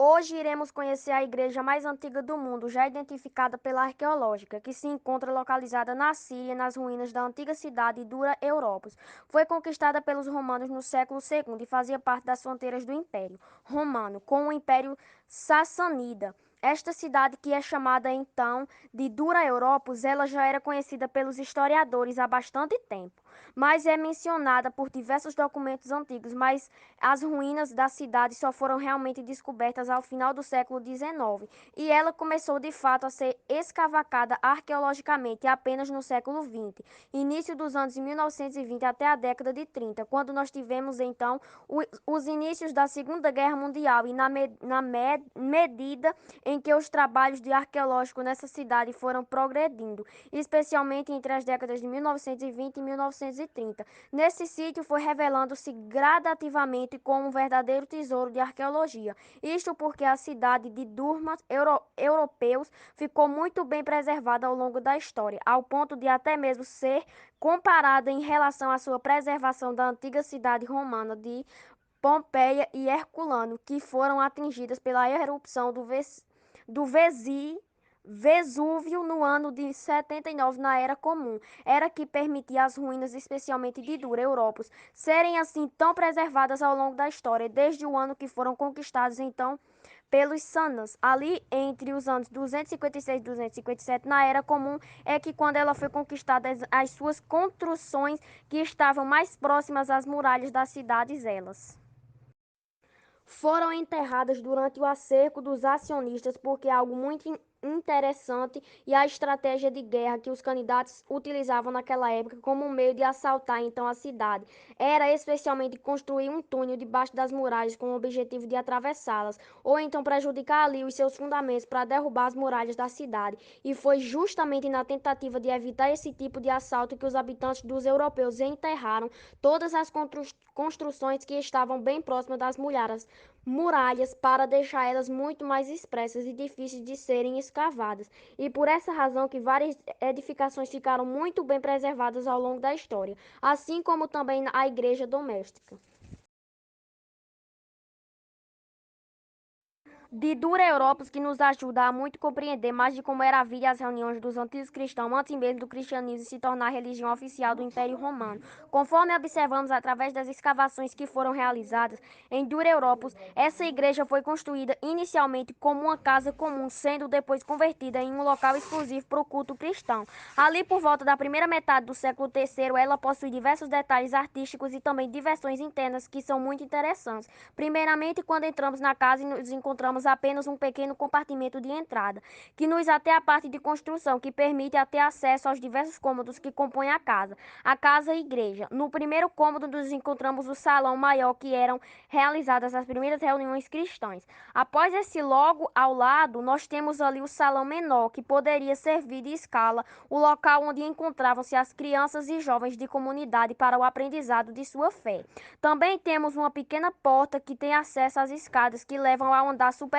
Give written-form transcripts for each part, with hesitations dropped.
Hoje iremos conhecer a igreja mais antiga do mundo, já identificada pela arqueológica, que se encontra localizada na Síria, nas ruínas da antiga cidade Dura Europos. Foi conquistada pelos romanos no século II e fazia parte das fronteiras do Império Romano, com o Império Sassanida. Esta cidade, que é chamada então de Dura Europos, ela já era conhecida pelos historiadores há bastante tempo, mas é mencionada por diversos documentos antigos, mas as ruínas da cidade só foram realmente descobertas ao final do século XIX, e ela começou de fato a ser escavacada arqueologicamente apenas no século XX, início dos anos 1920 até a década de 30, quando nós tivemos então os inícios da Segunda Guerra Mundial e na medida em que os trabalhos de arqueológico nessa cidade foram progredindo, especialmente entre as décadas de 1920 e 1930. Nesse sítio foi revelando-se gradativamente como um verdadeiro tesouro de arqueologia. Isto porque a cidade de Durmas europeus ficou muito bem preservada ao longo da história, ao ponto de até mesmo ser comparada em relação à sua preservação da antiga cidade romana de Pompeia e Herculano, que foram atingidas pela erupção do Vesúvio no ano de 79 na Era Comum, era que permitia as ruínas, especialmente de Dura Europos, serem assim tão preservadas ao longo da história, desde o ano que foram conquistados então pelos Sanas. Ali entre os anos 256 e 257 na Era Comum é que quando ela foi conquistada as suas construções que estavam mais próximas às muralhas das cidades elas foram enterradas durante o acerco dos acionistas, porque é algo muito interessante e a estratégia de guerra que os candidatos utilizavam naquela época como um meio de assaltar então a cidade era especialmente construir um túnel debaixo das muralhas com o objetivo de atravessá-las ou então prejudicar ali os seus fundamentos para derrubar as muralhas da cidade, e foi justamente na tentativa de evitar esse tipo de assalto que os habitantes dos europeus enterraram todas as construções que estavam bem próximas das muralhas para deixar elas muito mais expressas e difíceis de serem escavadas. E por essa razão que várias edificações ficaram muito bem preservadas ao longo da história, assim como também a igreja doméstica. De Dura Europos, que nos ajuda a muito compreender mais de como era a vida e as reuniões dos antigos cristãos antes mesmo do cristianismo se tornar a religião oficial do Império Romano. Conforme observamos através das escavações que foram realizadas em Dura Europos, essa igreja foi construída inicialmente como uma casa comum, sendo depois convertida em um local exclusivo para o culto cristão. Ali por volta da primeira metade do século III, ela possui diversos detalhes artísticos e também diversões internas que são muito interessantes. Primeiramente, quando entramos na casa e nos encontramos apenas um pequeno compartimento de entrada, que nos até a parte de construção, que permite até acesso aos diversos cômodos que compõem a casa e igreja. No primeiro cômodo nos encontramos o salão maior, que eram realizadas as primeiras reuniões cristãs. Após esse logo ao lado, nós temos ali o salão menor, que poderia servir de escala, o local onde encontravam-se as crianças e jovens de comunidade para o aprendizado de sua fé. Também temos uma pequena porta que tem acesso às escadas que levam ao andar superior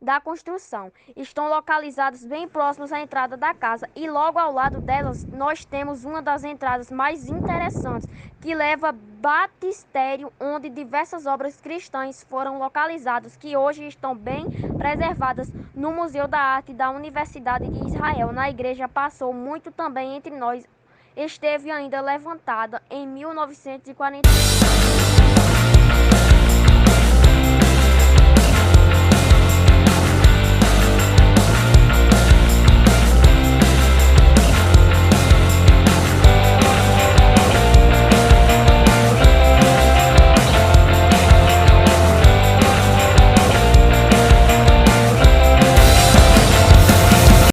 da construção. Estão localizadas bem próximos à entrada da casa, e logo ao lado delas nós temos uma das entradas mais interessantes, que leva batistério, onde diversas obras cristãs foram localizadas, que hoje estão bem preservadas no Museu da Arte da Universidade de Israel. Na igreja passou muito também entre nós, esteve ainda levantada em 1941.